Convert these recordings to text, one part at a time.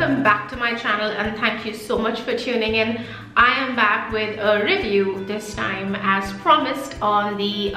welcome back to my channel and thank you so much for tuning in. I am back with a review, this time as promised, on the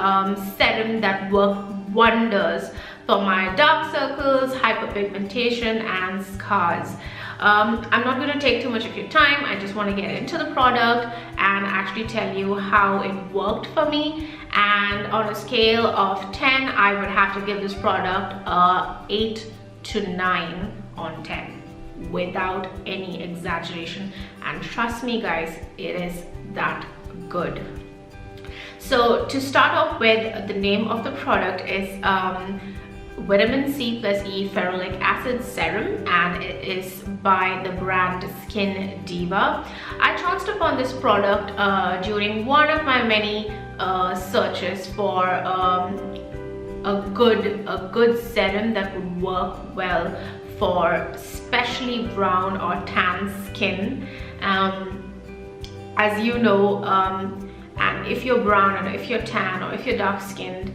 serum that worked wonders for my dark circles, hyperpigmentation and scars. I'm not going to take too much of your time. I just want to get into the product and actually tell you how it worked for me. And on a scale of 10, I would have to give this product a 8 to 9 on 10 without any exaggeration. And trust me guys, it is that good. So to start off with, the name of the product is Vitamin C plus E Ferulic Acid Serum, and it is by the brand Skin Deva. I chanced upon this product during one of my many searches for a good serum that would work well for especially brown or tan skin. As you know, and if you're brown and if you're tan or if you're dark skinned,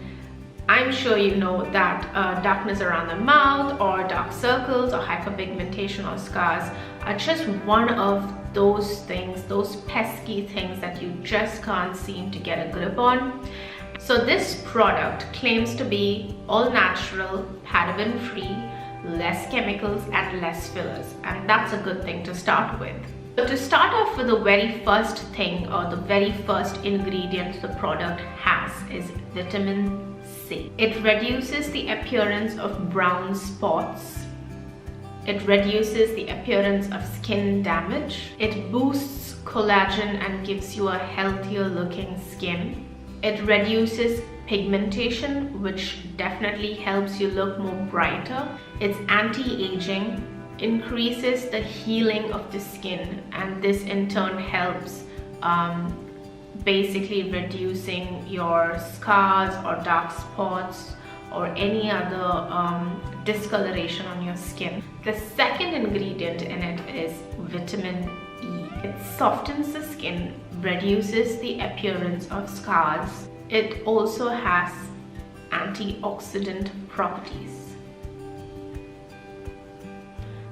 I'm sure you know that darkness around the mouth or dark circles or hyperpigmentation or scars are just one of those things, those pesky things that you just can't seem to get a grip on. So this product claims to be all natural, paraben free, less chemicals and less fillers, and that's a good thing to start with. So to start off with, the very first thing or the very first ingredient the product has is vitamin C. It reduces the appearance of brown spots. It reduces the appearance of skin damage. It boosts collagen and gives you a healthier looking skin. It reduces pigmentation, which definitely helps you look more brighter. It's anti-aging, increases the healing of the skin, and this in turn helps basically reducing your scars or dark spots or any other discoloration on your skin. The second ingredient in it is vitamin E. It softens the skin, reduces the appearance of scars. It also has antioxidant properties.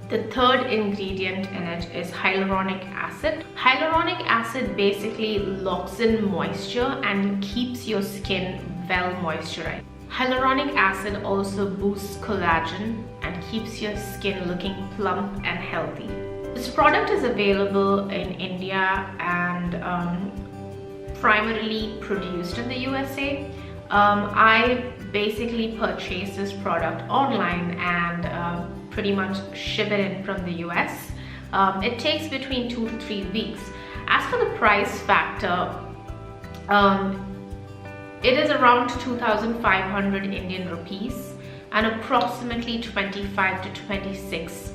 The third ingredient in it is hyaluronic acid. Hyaluronic acid basically locks in moisture and keeps your skin well moisturized. Hyaluronic acid also boosts collagen and keeps your skin looking plump and healthy. This product is available in India and primarily produced in the USA. I basically purchased this product online and pretty much ship it in from the US. It takes between 2 to 3 weeks. As for the price factor, it is around 2,500 Indian rupees and approximately 25 to 26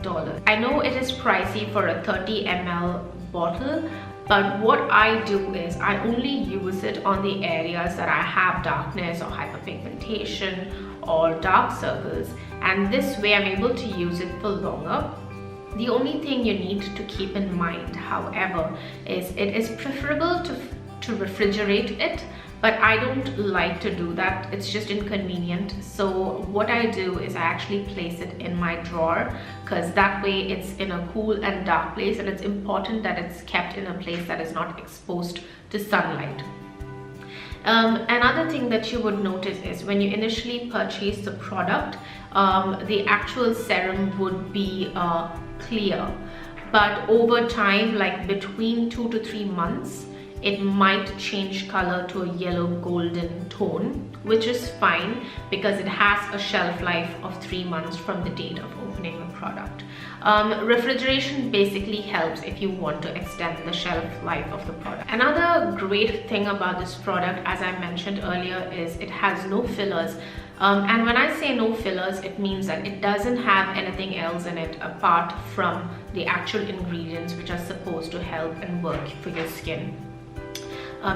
dollars. I know it is pricey for a 30 ml bottle, but what I do is I only use it on the areas that I have darkness or hyperpigmentation or dark circles, and this way I'm able to use it for longer. The only thing you need to keep in mind, however, is it is preferable to refrigerate it, but I don't like to do that. It's just inconvenient. So what I do is I actually place it in my drawer, because that way it's in a cool and dark place, and it's important that it's kept in a place that is not exposed to sunlight. Another thing that you would notice is when you initially purchase the product, the actual serum would be clear, but over time, like between 2 to 3 months, it might change color to a yellow golden tone, which is fine because it has a shelf life of 3 months from the date of opening the product. Refrigeration basically helps if you want to extend the shelf life of the product. Another great thing about this product, as I mentioned earlier, is it has no fillers. And when I say no fillers, it means that it doesn't have anything else in it apart from the actual ingredients which are supposed to help and work for your skin.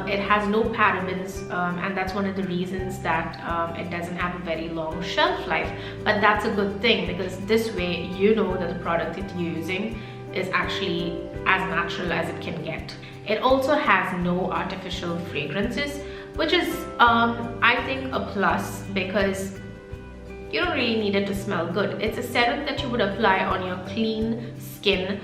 It has no parabens, and that's one of the reasons that it doesn't have a very long shelf life. But that's a good thing, because this way you know that the product that you're using is actually as natural as it can get. It also has no artificial fragrances, which is I think a plus, because you don't really need it to smell good. It's a serum that you would apply on your clean skin,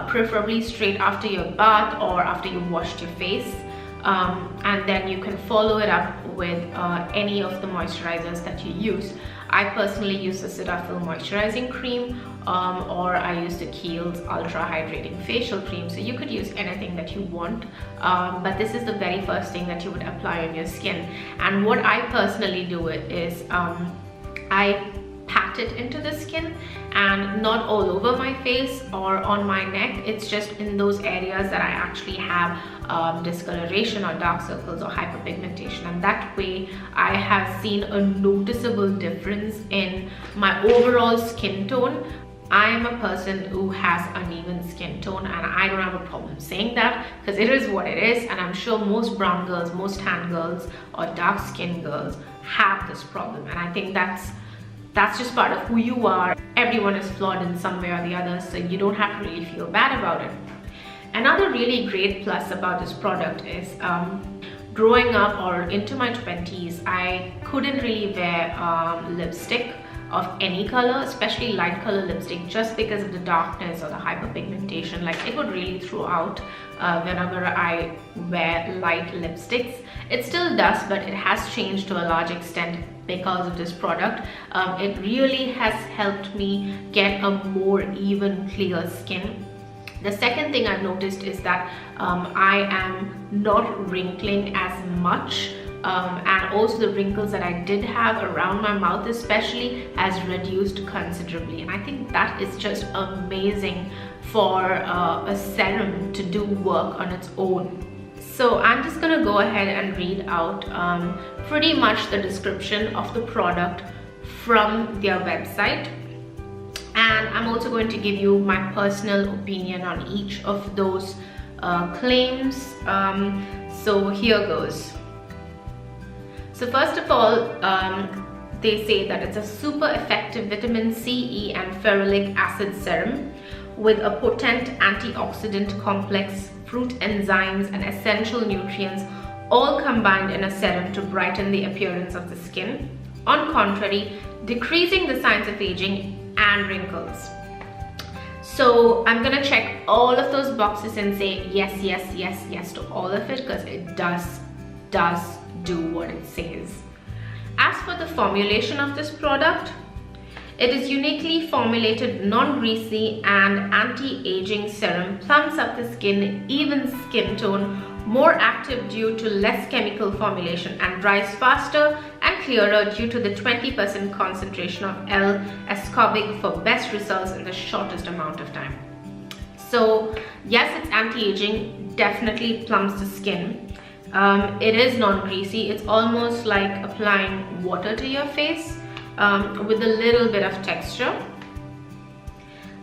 preferably straight after your bath or after you've washed your face. And then you can follow it up with any of the moisturizers that you use. I personally use the Cetaphil moisturizing cream, or I use the Kiehl's Ultra Hydrating Facial Cream. So you could use anything that you want, but this is the very first thing that you would apply on your skin. And what I personally do is I pat it into the skin, and not all over my face or on my neck. It's just in those areas that I actually have discoloration or dark circles or hyperpigmentation, and that way I have seen a noticeable difference in my overall skin tone. I am a person who has uneven skin tone, and I don't have a problem saying that because it is what it is, and I'm sure most brown girls, most tan girls or dark skinned girls have this problem, and I think that's just part of who you are. Everyone is flawed in some way or the other, so you don't have to really feel bad about it. Another really great plus about this product is growing up or into my 20s, I couldn't really wear lipstick of any color, especially light color lipstick, just because of the darkness or the hyperpigmentation. Like, it would really throw out whenever I wear light lipsticks. It still does, but it has changed to a large extent because of this product. It really has helped me get a more even, clear skin. The second thing I've noticed is that I am not wrinkling as much, and also the wrinkles that I did have around my mouth especially has reduced considerably, and I think that is just amazing for a serum to do work on its own. So I'm just gonna go ahead and read out pretty much the description of the product from their website, and I'm also going to give you my personal opinion on each of those claims. So here goes. So first of all, they say that it's a super effective vitamin C, E and ferulic acid serum with a potent antioxidant complex, fruit enzymes and essential nutrients all combined in a serum to brighten the appearance of the skin. On contrary, decreasing the signs of aging and wrinkles. So I'm gonna check all of those boxes and say yes, yes, yes, yes to all of it, because it does do what it says. As for the formulation of this product, it is uniquely formulated non-greasy and anti-aging serum, plumps up the skin, even skin tone, more active due to less chemical formulation, and dries faster and clearer due to the 20% concentration of L-ascorbic for best results in the shortest amount of time. So yes, it's anti-aging, definitely plumps the skin. It is non-greasy. It's almost like applying water to your face with a little bit of texture,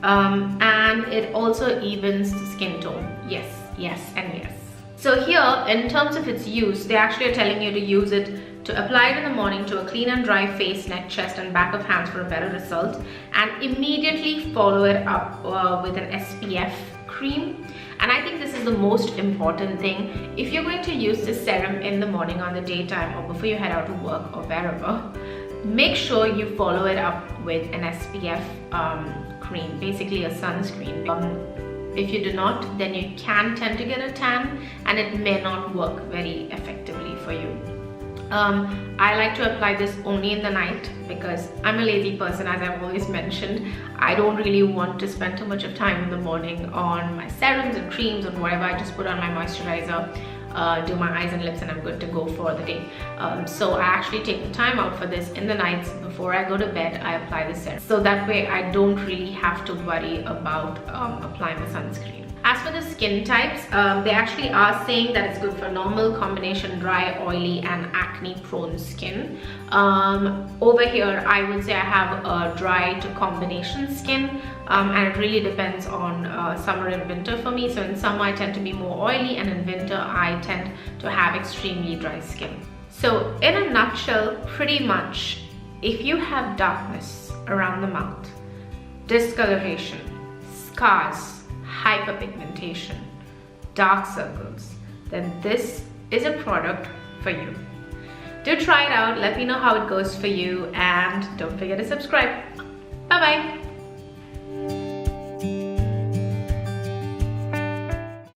and it also evens the skin tone. Yes, yes and yes. So here, in terms of its use, they actually are telling you to use it to apply it in the morning to a clean and dry face, neck, chest and back of hands for a better result, and immediately follow it up with an SPF cream. And I think this is the most important thing. If you're going to use this serum in the morning, on the daytime, or before you head out to work or wherever, make sure you follow it up with an SPF cream, basically a sunscreen. If you do not, then you can tend to get a tan and it may not work very effectively for you. I like to apply this only in the night because I'm a lazy person, as I've always mentioned. I don't really want to spend too much of time in the morning on my serums and creams and whatever. I just put on my moisturizer, do my eyes and lips, and I'm good to go for the day. So I actually take the time out for this in the nights. Before I go to bed, I apply the serum. So that way I don't really have to worry about applying the sunscreen. As for the skin types, they actually are saying that it's good for normal, combination, dry, oily and acne prone skin. Over here, I would say I have a dry to combination skin, and it really depends on summer and winter for me. So in summer I tend to be more oily, and in winter I tend to have extremely dry skin. So in a nutshell, pretty much, if you have darkness around the mouth, discoloration, scars, hyperpigmentation, dark circles, then this is a product for you. Do try it out. Let me know how it goes for you, and don't forget to subscribe. Bye bye.